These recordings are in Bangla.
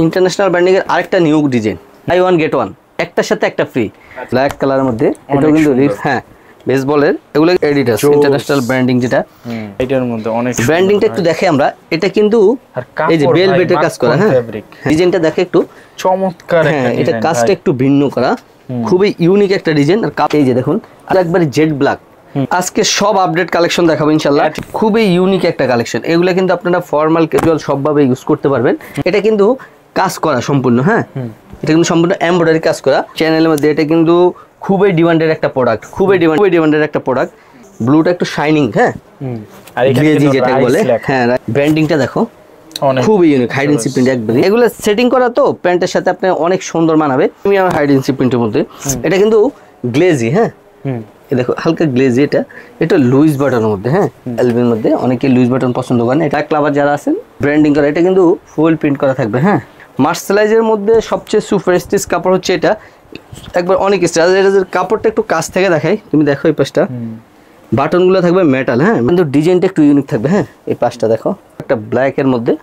ইন্টারন্যাশনাল ব্র্যান্ডিং এর আরেকটা new design, buy one get one, একটার সাথে একটা ফ্রি, ব্ল্যাক কালারের মধ্যে। এটাও কিন্তু হ্যাঁ বেসবলের, এগুলো এডিডাস ইন্টারন্যাশনাল ব্র্যান্ডিং, যেটা এটার মধ্যে অনেক ব্র্যান্ডিংটা একটু দেখে আমরা। এটা কিন্তু এই যে বেলভেটের কাজ করা, হ্যাঁ ডিজাইনটা দেখে একটু চমৎকার একটা ডিজাইন, এটা কাজটা একটু ভিন্ন করা, খুবই ইউনিক একটা ডিজাইন। আর এই যে দেখুন, আর একবারে জেড ব্ল্যাক। আজকে সব আপডেট কালেকশন দেখাবো ইনশাআল্লাহ, খুবই ইউনিক একটা কালেকশন। এগুলো কিন্তু আপনারা ফর্মাল ক্যাজুয়াল সবভাবে ইউজ করতে পারবেন। এটা কিন্তু কাজ করা সম্পূর্ণ, হ্যাঁ এটা কিন্তু সম্পূর্ণ এমব্রয়ডারি কাজ করা চ্যানেলের মধ্যে। এটা কিন্তু খুবই ডিমান্ডের একটা প্রোডাক্ট, খুবই ডিমান্ডের একটা প্রোডাক্ট। ব্লুটা একটু শাইনিং, হ্যাঁ আর গ্লেজি যেটা বলে, হ্যাঁ ব্র্যান্ডিংটা দেখো খুবই ইউনিক, হাইড এন্ড সি প্রিন্ট একবারে। এগুলো সেটিং করা তো প্যান্টের সাথে আপনি অনেক সুন্দর মানাবে। তুমি আমার হাইড এন্ড সি প্রিন্টের মধ্যে, এটা কিন্তু গ্লেজি, হ্যাঁ দেখো হালকা গ্লেজি। এটা লুইস বাটনের মধ্যে, হ্যাঁ এলবির মধ্যে, অনেকে লুইস বাটন পছন্দ করেন। এটা ক্লাবার যারা আছেন ব্র্যান্ডিং করা, এটা কিন্তু ফুল প্রিন্ট করা থাকবে, হ্যাঁ মার্শালাইজের মধ্যে সবচেয়ে সুপার স্টিচ কাপড় হচ্ছে এটা, একবার অনেক স্টাইল। কাপড়টা একটু কাছ থেকে দেখাই, তুমি দেখো এই পাশটা বাটনগুলো থাকবে মেটাল, হ্যাঁ কিন্তু ডিজাইনটা একটু ইউনিক থাকবে। হ্যাঁ এই পাশটা দেখো, একটা ব্ল্যাকের মধ্যে,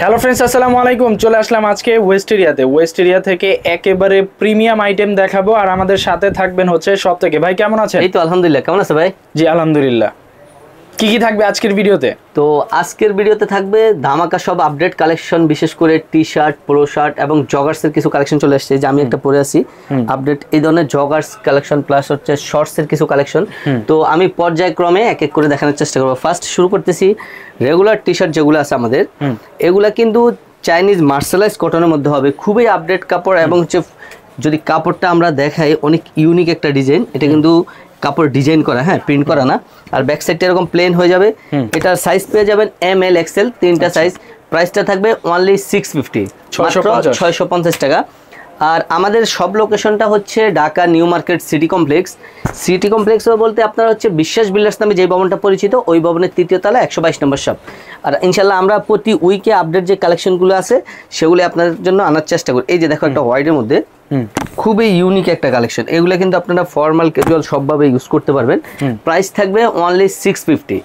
হ্যালো ফ্রেন্ডস, আসসালামু আলাইকুম। চলে আসলাম আজকে ওয়েস্ট এরিয়া থেকে একেবারে প্রিমিয়াম আইটেম দেখাবো। আর আমাদের সাথে থাকবেন হচ্ছে সব থেকে ভাই, কেমন আছেন? এই তো আলহামদুলিল্লাহ, কেমন আছে ভাই? জি আলহামদুলিল্লাহ। কি কি থাকবে আজকের ভিডিওতে? তো আজকের ভিডিওতে থাকবে ধামাকা সব আপডেট কালেকশন, বিশেষ করে টি শার্ট, পোলো শার্ট এবং জগার্সের কিছু কালেকশন চলে আসছে, যে আমি একটা পরে আছি আপডেট। এই ধরনের জগার্স কালেকশন প্লাস হচ্ছে শর্টসের কিছু কালেকশন। তো আমি পর্যায়ক্রমে এক এক করে দেখানোর চেষ্টা করবো। ফার্স্ট শুরু করতেছি রেগুলার টি শার্ট যেগুলো আছে আমাদের, এগুলা কিন্তু চাইনিজ মার্শালাইজ কটনের মধ্যে হবে, খুবই আপডেট কাপড়। এবং হচ্ছে যদি কাপড়টা আমরা দেখাই, অনেক ইউনিক একটা ডিজাইন। এটা কিন্তু কাপড় ডিজাইন করা, হ্যাঁ প্রিন্ট করা না। আর ব্যাক সাইডটা এরকম প্লেন হয়ে যাবে। এটার সাইজ পেয়ে যাবেন এম এল এক্সেল, তিনটা সাইজ। প্রাইসটা থাকবে অনলি 650, মাত্র 650 টাকা। আর আমাদের সব লোকেশনটা হচ্ছে Dhaka new market city complex বলতে আপনারা হচ্ছে বিশ্বাস বিল্ডার্স নামে যে ভবনটা পরিচিত, ওই ভবনের 3য় তলা 122 নম্বর শপ। আর ইনশাল্লাহ আমরা প্রতি উইকে আপডেট যে কালেকশনগুলো আছে সেগুলো আপনাদের জন্য আনার চেষ্টা করি। এই যে দেখো একটা হোয়াইটের মধ্যে খুবই ইউনিক একটা কালেকশন। এগুলো কিন্তু আপনারা ফর্মাল ক্যাজুয়াল সবভাবে ইউজ করতে পারবেন। প্রাইস থাকবে অনলি 650।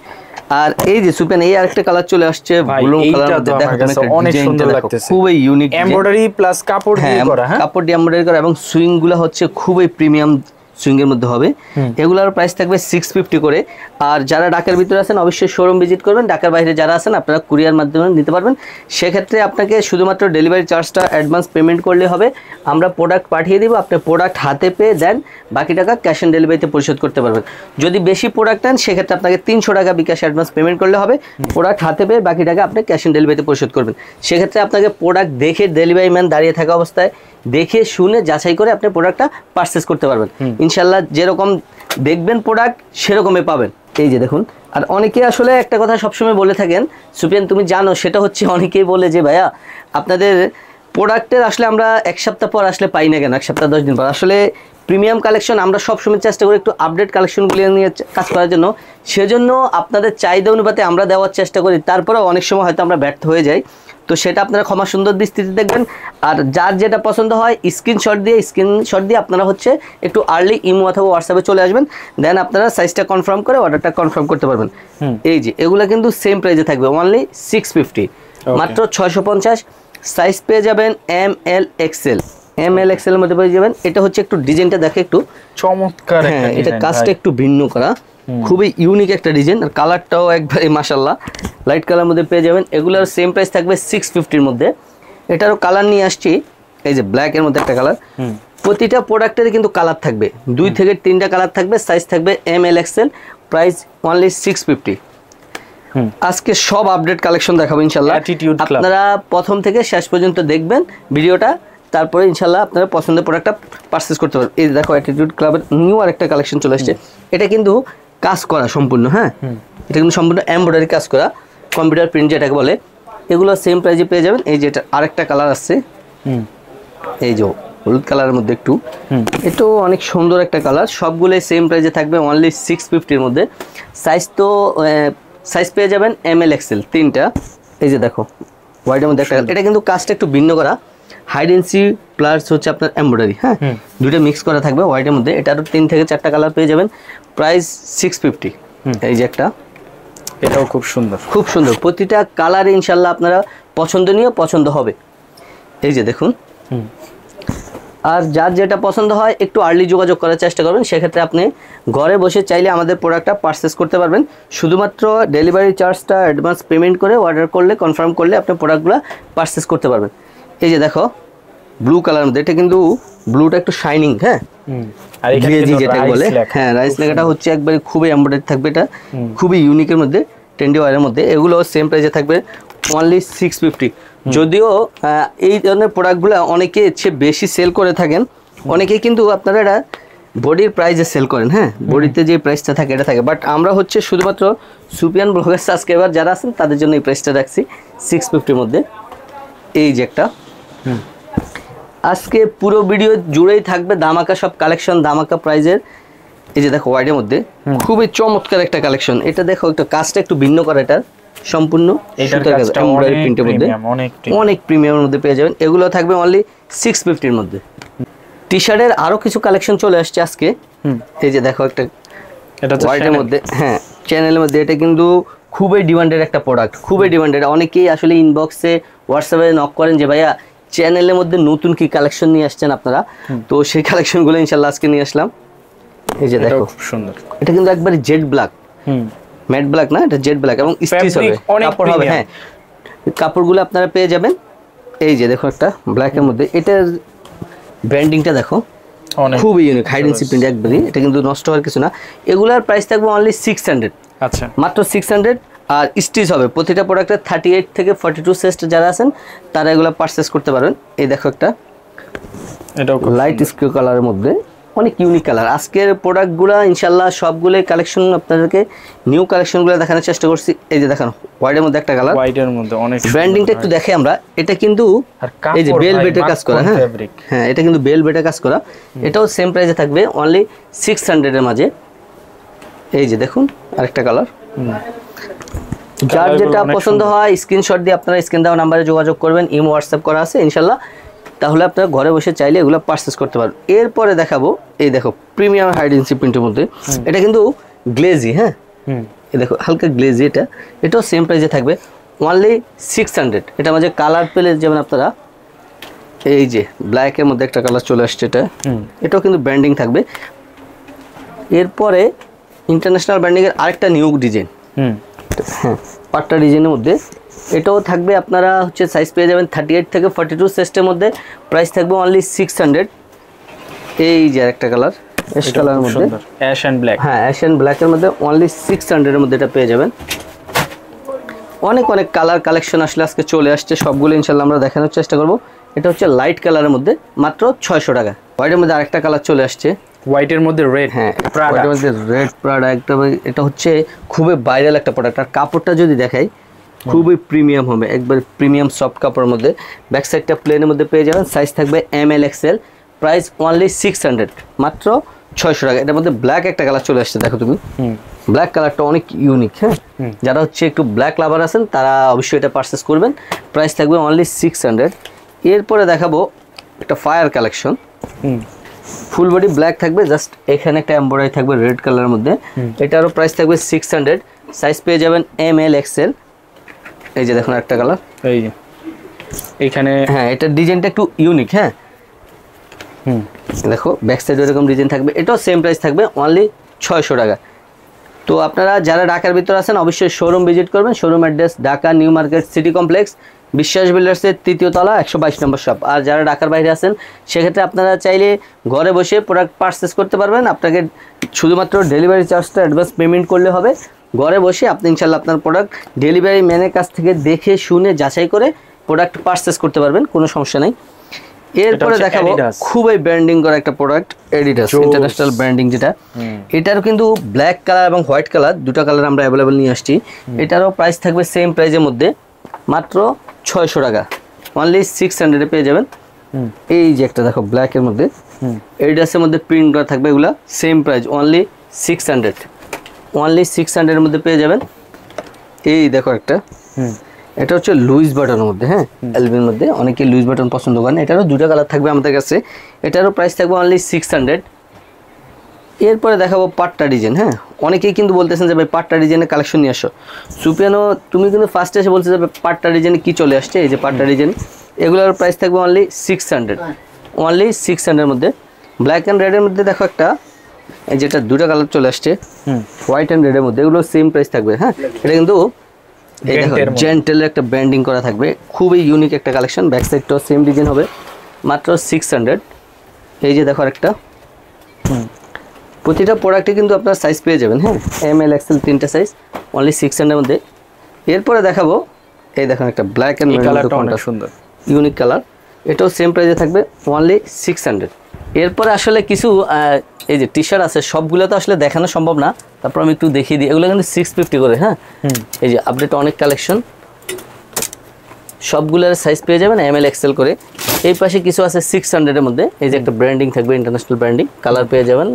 আর এই যে সুপেন, এই আরেকটা কালার চলে আসছে ব্লু কালার, দেখো অনেক সুন্দর লাগতেছে, খুবই ইউনিক এমব্রয়ডারি প্লাস কাপড় দিয়ে করা, হ্যাঁ কাপড় দিয়ে এমব্রয়ডারি করা। এবং সুইং গুলো হচ্ছে খুবই প্রিমিয়াম সুইং এর মধ্যে হবে। এগুলোর প্রাইস থাকবে 650 করে। আর যারা ঢাকার ভিতরে আছেন অবশ্যই শোরুম ভিজিট করবেন। ঢাকার বাইরে যারা আছেন আপনারা কুরিয়ার মাধ্যমে নিতে পারবেন। সেক্ষেত্রে আপনাকে শুধুমাত্র ডেলিভারি চার্জটা অ্যাডভান্স পেমেন্ট করলে হবে। আমরা প্রোডাক্ট পাঠিয়ে দিব, আপনি প্রোডাক্ট হাতে পেয়ে দেন, বাকি টাকা ক্যাশ অন ডেলিভারিতে পরিশোধ করতে পারবেন। যদি বেশি প্রোডাক্ট নেন সেক্ষেত্রে আপনাকে 300 টাকা বিকাশ অ্যাডভান্স পেমেন্ট করলে হবে। প্রোডাক্ট হাতে পেয়ে বাকি টাকা আপনি ক্যাশ অন ডেলিভারিতে পরিশোধ করবেন। সেক্ষেত্রে আপনাকে প্রোডাক্ট দেখে ডেলিভারি ম্যান দাঁড়িয়ে থাকা অবস্থায় দেখে শুনে যাচাই করে আপনি প্রোডাক্টটা পারচেস করতে পারবেন। ইনশাল্লাহ যেরকম দেখবেন প্রোডাক্ট সেরকমই পাবেন। এই যে দেখুন। আর অনেকে আসলে একটা কথা সবসময় বলে থাকেন, সুপিয়ান তুমি জানো, সেটা হচ্ছে অনেকেই বলে যে ভাইয়া আপনাদের প্রোডাক্টের আসলে আমরা এক সপ্তাহ পর আসলে পাই না কেন, এক সপ্তাহ 10 দিন পর। আসলে প্রিমিয়াম কালেকশন আমরা সবসময় চেষ্টা করি একটু আপডেট কালেকশনগুলো নিয়ে কাজ করার জন্য। সেজন্য আপনাদের চাহিদা অনুপাতে আমরা দেওয়ার চেষ্টা করি, তারপরেও অনেক সময় হয়তো আমরা ব্যর্থ হয়ে যাই। তো সেটা আপনারা ক্ষমা সুন্দর দৃষ্টিতে দেখবেন। আর যার যেটা পছন্দ হয় স্ক্রিনশট দিয়ে আপনারা হচ্ছে একটু আর্লি ইমো অথবা হোয়াটসঅ্যাপে চলে আসবেন, দেন আপনারা সাইজটা কনফার্ম করে অর্ডারটা কনফার্ম করতে পারবেন। এই যে এগুলো কিন্তু সেম প্রাইসে থাকবে, অনলি 650, মাত্র 650। সাইজ পেয়ে যাবেন এম এল এক্সেল এর মধ্যে পেয়ে যাবেন। এটা হচ্ছে একটু ডিজাইনটা দেখে একটু চমৎকার, হ্যাঁ এটা কাজটা একটু ভিন্ন করা, খুবই ইউনিক একটা ডিজাইন। আর কালারটাও একবারে মাশাআল্লাহ লাইট কালার মধ্যে পেয়ে যাবেন। এগুলোর সেম প্রাইস থাকবে 650-র মধ্যে। এটারও কালার নিয়ে আসছি, এই যে ব্ল্যাক এর মধ্যে একটা কালার। প্রতিটা প্রোডাক্টের কিন্তু কালার থাকবে, 2 থেকে 3টা কালার থাকবে। সাইজ থাকবে M L XL, price only 650। আজকে সব আপডেট কালেকশন দেখাবো ইনশাআল্লাহ। আপনারা প্রথম থেকে শেষ পর্যন্ত দেখবেন ভিডিওটা, তারপরে ইনশাআল্লাহ আপনারা পছন্দের প্রোডাক্টটা পারচেজ করতে পারবেন। এই দেখো অ্যাটিটিউড ক্লাবের নিউ আরেকটা কালেকশন চলে আসছে। এটা কিন্তু কাজ করা সম্পূর্ণ, হ্যাঁ এটা কিন্তু সম্পূর্ণ এমব্রয়ডারি কাজ করা, কম্পিউটার প্রিন্ট যেটাকে বলে। এগুলো সেম প্রাইসে পেয়ে যাবেন। এই যে এটা আরেকটা কালার আসছে, এই যে হলুদ কালারের মধ্যে একটু, এটাও অনেক সুন্দর একটা কালার। সবগুলোই সেম প্রাইসে থাকবে, অনলি 650-র মধ্যে। সাইজ তো সাইজ পেয়ে যাবেন ML XL তিনটা। এই যে দেখো হোয়াইটের মধ্যে একটা, এটা কিন্তু কাজটা একটু ভিন্ন করা, হাইডেন্সি প্লাস হচ্ছে আপনার এমব্রয়ডারি, হ্যাঁ দুটো মিক্স করা থাকবে হোয়াইটের মধ্যে। এটারও 3 থেকে 4টা কালার পেয়ে যাবেন, প্রাইস 650। এই যে একটা, এটাও খুব সুন্দর, খুব সুন্দর, প্রতিটা কালার ইনশাল্লাহ আপনারা পছন্দনীয় পছন্দ হবে। এই যে দেখুন, আর যার যেটা পছন্দ হয় একটু আর্লি যোগাযোগ করার চেষ্টা করবেন, সেক্ষেত্রে আপনি ঘরে বসে চাইলে আমাদের প্রোডাক্টটা পারচেস করতে পারবেন। শুধুমাত্র ডেলিভারি চার্জটা অ্যাডভান্স পেমেন্ট করে অর্ডার করলে, কনফার্ম করলে আপনি প্রোডাক্টগুলো পারচেস করতে পারবেন। এই যে দেখো ব্লু কালার মধ্যে, এটা কিন্তু ব্লুটা একটু শাইনিং, হ্যাঁ আর এখানে যেটা বলে, হ্যাঁ রাইস লেখাটা হচ্ছে একবারে খুবই এমব্রয়ডারি থাকবে, এটা খুবই ইউনিকের মধ্যে, ট্রেন্ডি ওয়্যারের মধ্যে। এগুলো সেম প্রাইসে থাকবে, অনলি 650। যদিও এই ধরনের প্রোডাক্টগুলো অনেকে বেশি সেল করে থাকেন, অনেকে কিন্তু আপনারা এটা বডির প্রাইসে সেল করেন, হ্যাঁ বডিতে যে প্রাইসটা থাকে এটা থাকে, বাট আমরা হচ্ছে শুধুমাত্র সুপিয়ান ব্লগের সাবস্ক্রাইবার যারা আছেন তাদের জন্য এই প্রাইসটা রাখছি 650-র মধ্যে। এই যে একটা, আজকে পুরো ভিডিও জুড়েই থাকবে ধামাকা সব কালেকশন, ধামাকা প্রাইজের। এই যে দেখো হোয়াইটের মধ্যে খুবই চমৎকার একটা কালেকশন। এটা দেখো একটা কাজটা একটু ভিন্ন করা, এটার সম্পূর্ণ এমব্রয়ডারি প্রিন্টের মধ্যে, অনেক প্রিমিয়ামের মধ্যে পেয়ে যাবেন। এগুলো থাকবে অনলি 650-র মধ্যে। টি শার্টের আরো কিছু কালেকশন চলে আসছে আজকে। এই যে দেখো একটা হোয়াইটের মধ্যে, হ্যাঁ চ্যানেলের মধ্যে, এটা কিন্তু খুবই ডিমান্ডেড একটা প্রোডাক্ট, খুবই ডিমান্ডেড। অনেকেই আসলে ইনবক্সে হোয়াটসঅ্যাপে নক করেন যে ভাইয়া চ্যানেলের মধ্যে নতুন কি কালেকশন নিয়ে আসছেন আপনারা, তো সেই কালেকশনগুলো ইনশাল্লাহ আজকে নিয়ে আসলাম। এই যে দেখো খুব সুন্দর, এটা কিন্তু একবারে জেড ব্ল্যাক, ম্যাট ব্ল্যাক না, এটা জেড ব্ল্যাক এবং স্টিচ হবে, কাপড় হবে, হ্যাঁ কাপড়গুলো আপনারা পেয়ে যাবেন। এই যে দেখো একটা ব্ল্যাকের মধ্যে, এটার ব্র্যান্ডিংটা দেখো খুবই ইউনিক, হাইডেন্সি প্রিন্ট একবারই, এটা কিন্তু নষ্ট হওয়ার কিছু না। এগুলার প্রাইস থাকবে অনলি 600, আচ্ছা মাত্র 600। আর স্টিচ হবে প্রতিটা প্রোডাক্টে 38 থেকে 42 সাইজ যারা আছেন তারা এগুলো পারচেস করতে পারবেন। এই দেখো একটা, এটাও লাইট স্কিউ কালারের মধ্যে, অনেক ইউনিক কালার। আজকের প্রোডাক্টগুলো ইনশাল্লাহ সবগুলোই কালেকশন আপনাদেরকে নিউ কালেকশনগুলো দেখানোর চেষ্টা করছি। এই যে দেখেন হোয়াইটের মধ্যে একটা কালার, হোয়াইটের মধ্যে অনেক ব্র্যান্ডিংটা একটু দেখে আমরা, এটা কিন্তু এই যে বেল বেটের কাজ করা, হ্যাঁ হ্যাঁ এটা কিন্তু বেল বেটের কাজ করা, এটাও সেম প্রাইসে থাকবে অনলি 600-এর মাঝে। এই যে দেখুন আরেকটা কালার, যার যেটা পছন্দ হয় স্ক্রিনশট দিয়ে আপনারা স্ক্রিন দেওয়া নাম্বারে যোগাযোগ করবেন, ইমো হোয়াটসঅ্যাপ করা আছে ইনশাল্লাহ, তাহলে আপনারা ঘরে বসে চাইলে এগুলো পারচেস করতে পারবেন। এরপরে দেখাবো এই দেখো প্রিমিয়াম হাইডেন্সি প্রিন্টের মধ্যে, এটা কিন্তু গ্লেজি, হ্যাঁ এই দেখো হালকা গ্লেজি, এটাও সেম প্রাইসে থাকবে অনলি 600। এটা মাঝে কালার পেলে যেমন আপনারা, এই যে ব্ল্যাকের মধ্যে একটা কালার চলে আসছে, এটাও কিন্তু ব্র্যান্ডিং থাকবে। এরপরে ইন্টারন্যাশনাল ব্র্যান্ডিংয়ের আরেকটা নিউ ডিজাইন, হ্যাঁ পাট্টা ডিজাইনের মধ্যে, এটাও থাকবে আপনারা হচ্ছে সাইজ পেয়ে যাবেন 38 থেকে 42 সাইজের মধ্যে, প্রাইস থাকবে অনলি 600। এই যে একটা কালার অ্যাশ কালারের মধ্যে, অ্যাশ এন্ড ব্ল্যাক, হ্যাঁ অ্যাশ এন্ড ব্ল্যাকের মধ্যে অনলি 600-এর মধ্যে এটা পেয়ে যাবেন। অনেক অনেক কালার কালেকশন আসলে আজকে চলে আসছে, সবগুলো ইনশাল্লাহ আমরা দেখানোর চেষ্টা করব। এটা হচ্ছে লাইট কালারের মধ্যে মাত্র 600 টাকা। হোয়াইটের মধ্যে আরেকটা কালার চলে আসছে, হোয়াইটের মধ্যে রেড, হ্যাঁ হোয়াইটের মধ্যে রেড প্রাডা, এটা হচ্ছে খুবই ভাইরাল একটা প্রোডাক্ট। আর কাপড়টা যদি দেখাই খুবই প্রিমিয়াম হবে, একবার প্রিমিয়াম সফট কাপড়ের মধ্যে, ব্যাক সাইডটা প্লেনের মধ্যে পেয়ে যাবেন, সাইজ থাকবে ML XL, প্রাইস অনলি 600, মাত্র 600 টাকা। এটার মধ্যে ব্ল্যাক একটা কালার চলে আসছে, দেখো তুমি ব্ল্যাক কালারটা অনেক ইউনিক, হ্যাঁ যারা হচ্ছে একটু ব্ল্যাক লাভার আছেন তারা অবশ্যই এটা পারচেস করবেন, প্রাইস থাকবে অনলি 600। এরপরে দেখাবো একটা fire collection, full body black থাকবে, জাস্ট এখানে একটা এমব্রয়ডারি থাকবে রেড কালারের মধ্যে, এটারও প্রাইস থাকবে 600, সাইজ পেয়ে যাবেন ML XL। এই যে দেখুন একটা কালার, এই যে এখানে, হ্যাঁ এটা ডিজাইনটা একটু ইউনিক, হ্যাঁ দেখো ব্যাক সাইডে এরকম ডিজাইন থাকবে, এটাও সেম প্রাইস থাকবে অনলি 600 টাকা। তো আপনারা যারা ঢাকার ভিতরে আছেন অবশ্যই শোরুম ভিজিট করবেন। Showroom address Dhaka new market city complex, বিশ্বাস বিল্ডার্সের 3য় তলা, 122 নম্বর শপ। আর যারা ঢাকার বাইরে আছেন সেক্ষেত্রে আপনারা চাইলে ঘরে বসে প্রোডাক্ট পারচেস করতে পারবেন, আপনাকে শুধুমাত্র ডেলিভারি চার্জটা অ্যাডভান্স পেমেন্ট করলে হবে। ঘরে বসে আপনি ইনশাল্লাহ আপনার প্রোডাক্ট ডেলিভারি ম্যানের কাছ থেকে দেখে শুনে যাচাই করে প্রোডাক্ট পারচেস করতে পারবেন, কোনো সমস্যা নেই। এরপরে দেখাবো খুবই ব্র্যান্ডিং করা একটা প্রোডাক্ট, এডিডাস ইন্টারন্যাশনাল ব্র্যান্ডিং, যেটা এটারও কিন্তু ব্ল্যাক কালার এবং হোয়াইট কালার দুটো কালার আমরা অ্যাভেলেবল নিয়ে আসছি। এটারও প্রাইস থাকবে সেম প্রাইসের মধ্যে, মাত্র 600 টাকা, অনলি 600-এ পেয়ে যাবেন। এই যে একটা দেখো ব্ল্যাকের মধ্যে, এডিডাসের মধ্যে প্রিন্ট করা থাকবে, এগুলা সেম প্রাইস অনলি 600, অনলি 600-এর মধ্যে পেয়ে যাবেন। এই দেখো একটা, এটা হচ্ছে লুইস বাটনের মধ্যে, হ্যাঁ এলবির মধ্যে, অনেকে লুইস বাটন পছন্দ করেন। এটারও দুটো কালার থাকবে আমাদের কাছে, এটারও প্রাইস থাকবে অনলি 600। এরপরে দেখাবো পাট্টা ডিজাইন। হ্যাঁ, অনেকেই কিন্তু বলতেছেন যে ভাই পাট্টা ডিজাইনের কালেকশন নিয়ে আসো। সুপিয়ানো তুমি কিন্তু ফার্স্টে এসে বলছে যে পাট্টা ডিজাইনে কী চলে আসছে, এই যে পাট্টা ডিজাইন, এগুলোর প্রাইস থাকবে অনলি 600, অনলি 600-এর মধ্যে। ব্ল্যাক অ্যান্ড রেডের মধ্যে দেখো একটা, এই যেটা দুটো কালার চলে আসছে, হোয়াইট অ্যান্ড রেডের মধ্যে, এগুলো সেম প্রাইস থাকবে। হ্যাঁ, এটা কিন্তু এই দেখো জেন্টেলের একটা ব্র্যান্ডিং করা থাকবে, খুবই ইউনিক একটা কালেকশন। ব্যাক সাইডটাও সেম ডিজাইন হবে, মাত্র 600। এই যে দেখো একটা, প্রতিটা প্রোডাক্টে কিন্তু আপনার সাইজ পেয়ে যাবেন। হ্যাঁ, ML XL তিনটা সাইজ, অনলি 600-এর মধ্যে। এরপরে দেখাবো, এই দেখুন একটা ব্ল্যাক অ্যান্ড রেড, সুন্দর ইউনিক কালার, এটাও সেম প্রাইসে থাকবে, অনলি 600। এরপরে আসলে কিছু এই যে টি শার্ট আছে, সবগুলো তো আসলে দেখানো সম্ভব না, তারপর আমি একটু দেখিয়ে দিই। এগুলো কিন্তু 650 করে। হ্যাঁ, এই যে আপডেট অনেক কালেকশন, সবগুলোর সাইজ পেয়ে যাবেন ML XL করে। এই পাশে কিছু আছে 600-এর মধ্যে, এই যে একটা ব্র্যান্ডিং থাকবে, ইন্টারন্যাশনাল ব্র্যান্ডিং, কালার পেয়ে যাবেন,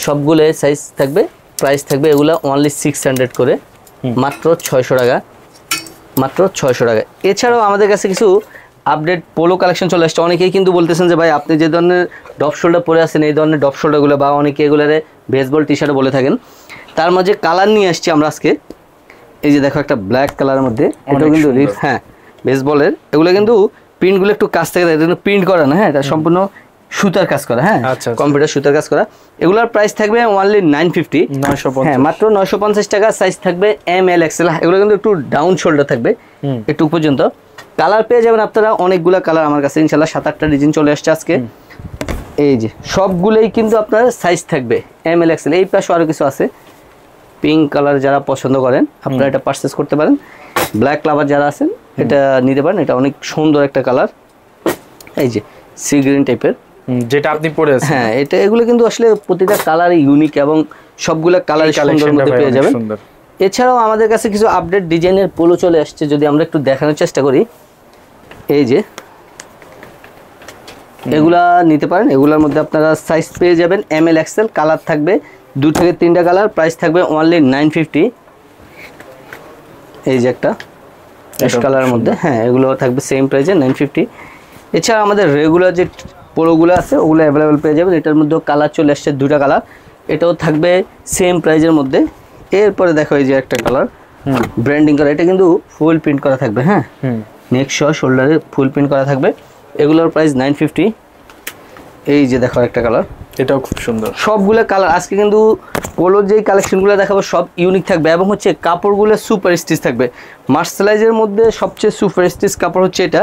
সবগুলো সাইজ থাকবে, প্রাইস থাকবে এগুলো অনলি 600 করে, মাত্র 600 টাকা, মাত্র 600 টাকা। এছাড়াও আমাদের কাছে কিছু আপডেট পোলো কালেকশন চলে আসছে। অনেকেই কিন্তু বলতেছেন যে ভাই আপনি যে ধরনের ডপ শোল্ডার পরে আছেন, এই ধরনের ডপ শোল্ডারগুলো, বা অনেকে এগুলোরে বেসবল টি শার্ট বলে থাকেন, তার মাঝে কালার নিয়ে আসছি আমরা আজকে। এই যে দেখো একটা ব্ল্যাক কালারের মধ্যে, এটাও কিন্তু হ্যাঁ বেসবলের, এগুলো কিন্তু প্রিন্টগুলো একটু কাছ থেকে প্রিন্ট করা না, হ্যাঁ এটা সম্পূর্ণ সুতার কাজ করা। হ্যাঁ, কম্পিউটার সুতার কাজ করা। এগুলোর প্রাইস থাকবে অনলি 950, হ্যাঁ মাত্র 950 টাকা। সাইজ থাকবে ML XL, এগুলো কিন্তু একটু ডাউন শোল্ডার থাকবে একটু পর্যন্ত। কালার পেয়ে যাবেন আপনারা অনেকগুলো কালার আমার কাছে, ইনশাল্লাহ 7-8টা ডিজাইন চলে আসছে আজকে। এই যে সবগুলোই কিন্তু আপনার সাইজ থাকবে ML XL। এই পাশে আরও কিছু আছে, পিঙ্ক কালার যারা পছন্দ করেন আপনারা এটা পারচেস করতে পারেন। ব্ল্যাক লাভার যারা আছেন এটা নিতে পারেন, এটা অনেক সুন্দর একটা কালার, এই যে সি গ্রিন টাইপের, যেটা আপনি পরে আছেন। হ্যাঁ, এটা এগুলো কিন্তু আসলে প্রতিটা কালারই ইউনিক এবং সবগুলো কালারই সুন্দর মধ্যে পেয়ে যাবেন। এছাড়াও আমাদের কাছে কিছু আপডেট ডিজাইনের পোলো চলে আসছে, যদি আমরা একটু দেখানোর চেষ্টা করি। এই যে এগুলা নিতে পারেন, এগুলোর মধ্যে আপনারা সাইজ পেয়ে যাবেন ML XL, কালার থাকবে 2 থেকে 3টা কালার, প্রাইস থাকবে অনলি 950। এই যে একটা অ্যাশ কালারের মধ্যে, হ্যাঁ এগুলো থাকবে সেম প্রাইসে 950। এছাড়া আমাদের রেগুলার যে পোলোগুলো আছে ওগুলো অ্যাভেলেবেল পেয়ে যাবেন, এটার মধ্যেও কালার চলে আসছে 2টা কালার, এটাও থাকবে সেম প্রাইজের মধ্যে। এরপরে দেখো এই যে একটা কালার ব্র্যান্ডিং করা, এটা কিন্তু ফুল প্রিন্ট করা থাকবে। হ্যাঁ, নেক সহ শোল্ডারে ফুল প্রিন্ট করা থাকবে, এগুলোর প্রাইস 950। এই যে দেখো একটা কালার, এটাও খুব সুন্দর। সবগুলো কালার আজকে কিন্তু পোলোর যেই কালেকশনগুলো দেখাবো সব ইউনিক থাকবে, এবং হচ্ছে কাপড়গুলো সুপার স্টিচ থাকবে। মার্শালাইজের মধ্যে সবচেয়ে সুপার স্টিচ কাপড় হচ্ছে এটা,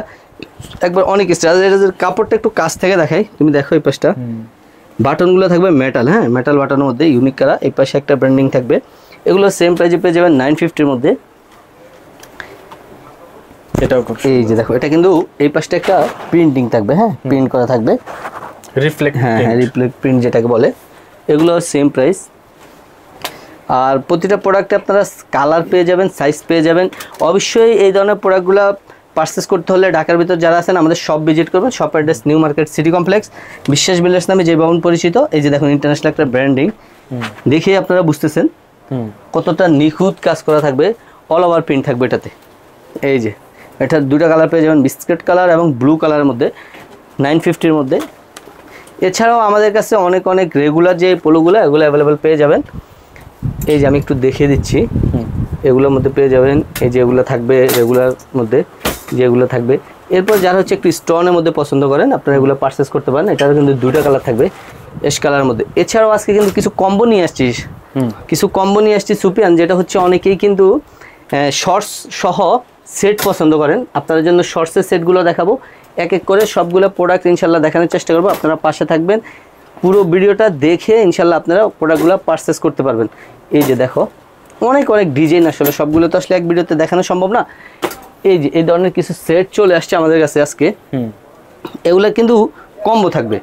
একবার অনেক স্টিচ। এটা কাপড়টা একটু কাছ থেকে দেখাই, তুমি দেখো এই পাশটা, বাটনগুলো থাকবে মেটাল, হ্যাঁ মেটাল বাটনের মধ্যে ইউনিক কালার। এই পাশে একটা ব্র্যান্ডিং থাকবে, এগুলো সেম প্রাইসে পেয়ে যাবেন 950-এর মধ্যে। এটাও খুব, এই যে দেখো এটা কিন্তু এই পাশটা একটা প্রিন্টিং থাকবে, হ্যাঁ প্রিন্ট করা থাকবে, রিফ্লেক্ট, হ্যাঁ রিফ্লেক্ট প্রিন্ট যেটাকে বলে, এগুলো সেম প্রাইস। আর প্রতিটা প্রোডাক্টে আপনারা কালার পেয়ে যাবেন, সাইজ পেয়ে যাবেন। অবশ্যই এই ধরনের প্রোডাক্টগুলো পারচেস করতে হলে ঢাকার ভিতর যারা আছেন আমাদের শপ ভিজিট করবেন। Shop address new market city complex, বিশ্বাস বিল্ডার্স নামে যে ভবন পরিচিত। এই যে দেখুন ইন্টারন্যাশনাল একটা ব্র্যান্ডিং, দেখেই আপনারা বুঝতেছেন কতটা নিখুঁত কাজ করা থাকবে, অল ওভার প্রিন্ট থাকবে এটাতে। এই যে এটার 2টা কালার পেয়ে যাবেন, বিস্কিট কালার এবং ব্লু কালারের মধ্যে, 950-এর মধ্যে। এছাড়াও আমাদের কাছে অনেক অনেক রেগুলার যে পোলোগুলো এগুলো অ্যাভেলেবেল পেয়ে যাবেন। এই যে আমি একটু দেখিয়ে দিচ্ছি, এগুলোর মধ্যে পেয়ে যাবেন, এই যে এগুলো থাকবে রেগুলার মধ্যে যেগুলো থাকবে। এরপর যারা হচ্ছে একটু স্টোনের মধ্যে পছন্দ করেন আপনারা এগুলো পারচেস করতে পারেন, এটারও কিন্তু 2টা কালার থাকবে অ্যাশ কালারের মধ্যে। এছাড়াও আজকে কিন্তু কিছু কম্বো নিয়ে আসছি, সুপিয়ান, যেটা হচ্ছে অনেকেই কিন্তু শর্টস সহ সেট পছন্দ করেন। আপনাদের জন্য শর্টসের সেটগুলো দেখাবো, এক এক করে সবগুলো প্রোডাক্ট ইনশাল্লাহ দেখানোর চেষ্টা করবো। আপনারা পাশে থাকবেন, পুরো ভিডিওটা দেখে ইনশাল্লাহ আপনারা প্রোডাক্টগুলো পারচেস করতে পারবেন। এই যে দেখো অনেক অনেক ডিজাইন, আসলে সবগুলো তো আসলে এক ভিডিওতে দেখানো সম্ভব না। এই যে এই ধরনের কিছু সেট চলে আসছে আমাদের কাছে আজকে, এগুলো কিন্তু কম্বো থাকবে।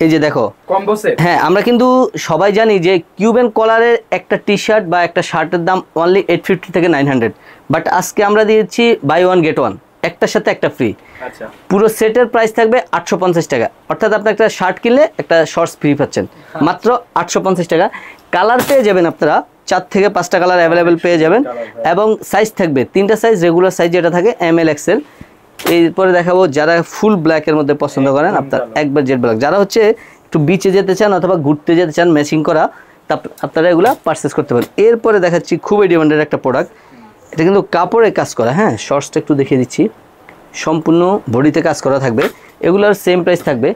এই যে দেখো কম্বো সেট, হ্যাঁ আমরা কিন্তু সবাই জানি যে কিউবেন কলারের একটা টি শার্ট বা একটা শার্টের দাম অনলি 850 থেকে 900, বাট আজকে আমরা দিয়েছি বাই ওয়ান গেট ওয়ান। একটার সাথে একটা ফ্রি। আচ্ছা, পুরো সেটের প্রাইস থাকবে 850 টাকা, অর্থাৎ আপনি একটা শার্ট কিনলে একটা শর্টস ফ্রি পাচ্ছেন মাত্র 850 টাকা। কালার পেয়ে যাবেন আপনারা 4 থেকে 5টা কালার অ্যাভেলেবেল পেয়ে যাবেন, এবং সাইজ থাকবে 3টা সাইজ, রেগুলার সাইজ যেটা থাকে ML XL। এরপরে দেখাবো যারা ফুল ব্ল্যাকের মধ্যে পছন্দ করেন, আপনার একবার জেড ব্ল্যাক, যারা হচ্ছে একটু বিচে যেতে চান অথবা ঘুরতে যেতে চান ম্যাচিং করা, আপনারা এগুলা পারচেস করতে পারেন। এরপরে দেখাচ্ছি খুবই ডিমান্ডের একটা প্রোডাক্ট, এটা কিন্তু কাপড়ে কাজ করা। হ্যাঁ, শর্টসটা একটু দেখিয়ে দিচ্ছি, সম্পূর্ণ বডিতে কাজ করা থাকবে, এগুলোর সেম প্রাইস থাকবে।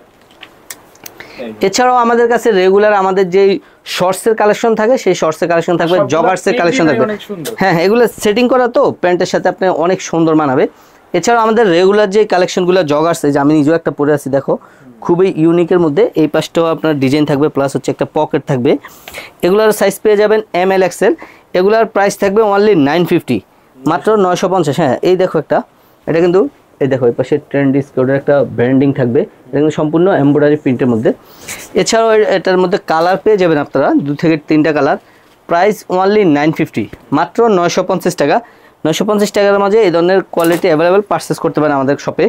এছাড়াও আমাদের কাছে রেগুলার আমাদের যেই শর্টসের কালেকশন থাকে সেই শর্টসের কালেকশন থাকবে, জগার্সের কালেকশন থাকবে। হ্যাঁ, এগুলো সেটিং করা তো প্যান্টের সাথে আপনি অনেক সুন্দর মানাবে। এছাড়াও আমাদের রেগুলার যে কালেকশনগুলো জগার্স, যে আমি নিজেও একটা পরে আছি দেখো, খুবই ইউনিকের মধ্যে। এই পাশটাও আপনার ডিজাইন থাকবে, প্লাস হচ্ছে একটা পকেট থাকবে। এগুলোর সাইজ পেয়ে যাবেন ML XL। এগুলার প্রাইস থাকবে অনলি 950, মাত্র 950। হ্যাঁ, এই দেখো একটা, এটা কিন্তু এই দেখো এই পাশে ট্রেন্ডি স্কোয়ারের একটা ব্র্যান্ডিং থাকবে, এটা কিন্তু সম্পূর্ণ এমব্রয়ডারি প্রিন্টের মধ্যে। এছাড়াও এটার মধ্যে কালার পেয়ে যাবেন আপনারা 2 থেকে 3টা কালার, প্রাইস অনলি 950, মাত্র 950 টাকা। 950 টাকার মাঝে এই ধরনের কোয়ালিটি অ্যাভেলেবেল পারচেস করতে পারেন আমাদের শপে।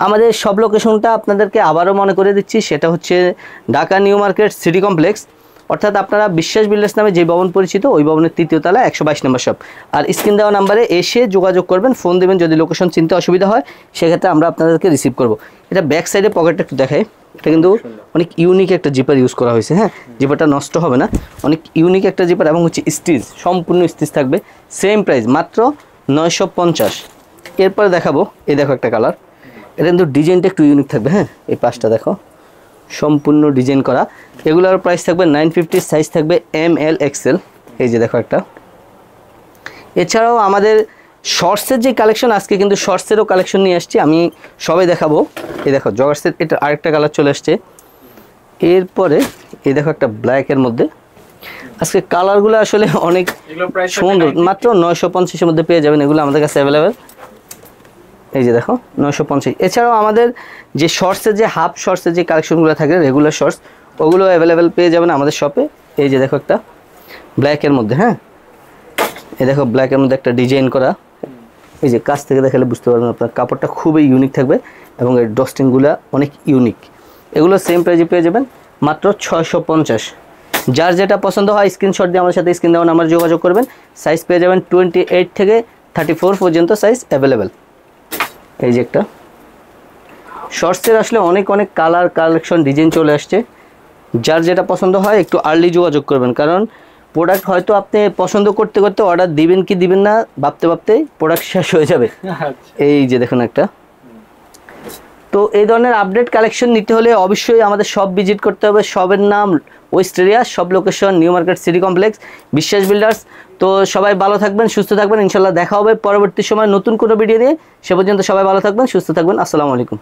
আমাদের সব লোকেশনটা আপনাদেরকে আবারও মনে করে দিচ্ছি, সেটা হচ্ছে Dhaka new market city complex, অর্থাৎ আপনারা বিশ্বাস বিল্ডার্স নামে যে ভবন পরিচিত, ওই ভবনের 3য় তলা 122 নম্বর শপ। আর স্ক্রিন দেওয়া নাম্বারে এসে যোগাযোগ করবেন, ফোন দেবেন, যদি লোকেশন চিনতে অসুবিধা হয় সেক্ষেত্রে আমরা আপনাদেরকে রিসিভ করব। এটা ব্যাক সাইডে পকেটটা একটু দেখাই, এটা কিন্তু অনেক ইউনিক একটা জিপার ইউজ করা হয়েছে। হ্যাঁ, জিপারটা নষ্ট হবে না, অনেক ইউনিক একটা জিপার, এবং হচ্ছে স্টিচ, সম্পূর্ণ স্টিচ থাকবে, সেম প্রাইস মাত্র 950। এরপরে দেখাবো, এই দেখো একটা কালার, এটা কিন্তু ডিজাইনটা একটু ইউনিক থাকবে। হ্যাঁ, এই পাশটা দেখো, সম্পূর্ণ ডিজাইন করা, এগুলোর প্রাইস থাকবে 950, সাইজ থাকবে ML XL। এই যে দেখো একটা। এছাড়াও আমাদের শর্টসের যে কালেকশন, আজকে কিন্তু শর্টসেরও কালেকশন নিয়ে আসছি, আমি সবাই দেখাবো। এই দেখো জগার্সের এটা আরেকটা কালার চলে আসছে। এরপরে এই দেখো একটা ব্ল্যাকের মধ্যে, আজকে কালারগুলো আসলে অনেক সুন্দর, মাত্র 950-এর মধ্যে পেয়ে যাবেন, এগুলো আমাদের কাছে অ্যাভেলেবেল। এই যে দেখো 950। এছাড়াও আমাদের যে শর্টসের যে হাফ শর্টসের যে কালেকশনগুলো থাকে রেগুলার শর্টস, ওগুলো অ্যাভেলেবেল পেয়ে যাবেন আমাদের শপে। এই যে দেখো একটা ব্ল্যাকের মধ্যে, হ্যাঁ, এই দেখো ব্ল্যাকের মধ্যে একটা ডিজাইন করা, এই যে কাছ থেকে দেখালে বুঝতে পারবেন আপনার কাপড়টা খুবই ইউনিক থাকবে, এবং এর ডস্টিংগুলো অনেক ইউনিক। এগুলো সেম প্রাইজে পেয়ে যাবেন মাত্র 650। যার যেটা পছন্দ হয় স্ক্রিনশট দিয়ে আমাদের সাথে স্ক্রিন দেওয়া নাম্বার যোগাযোগ করবেন। সাইজ পেয়ে যাবেন 28 থেকে 34 পর্যন্ত সাইজ অ্যাভেলেবেল। এই যে একটা শর্টসের আসলে অনেক কালার কালেকশন ডিজাইন চলে আসছে, যার যেটা পছন্দ হয় একটু আর্লি যোগাযোগ করবেন, কারণ প্রোডাক্ট হয়তো আপনি পছন্দ করতে করতে অর্ডার দিবেন কি দিবেন না ভাবতে ভাবতে প্রোডাক্ট শেষ হয়ে যাবে। এই যে দেখুন একটা। তো এই ধরনের আপডেট কালেকশন নিতে হলে অবশ্যই আমাদের শপ ভিজিট করতে হবে। শপের নাম ওয়েস্ট এরিয়া, সব location new market city complex, বিশ্বাস বিল্ডার্স। তো সবাই ভালো থাকবেন, সুস্থ থাকবেন, ইনশাল্লাহ দেখা হবে পরবর্তী সময় নতুন কোনো ভিডিও নিয়ে। সে পর্যন্ত সবাই ভালো থাকবেন, সুস্থ থাকবেন। আসসালামু আলাইকুম।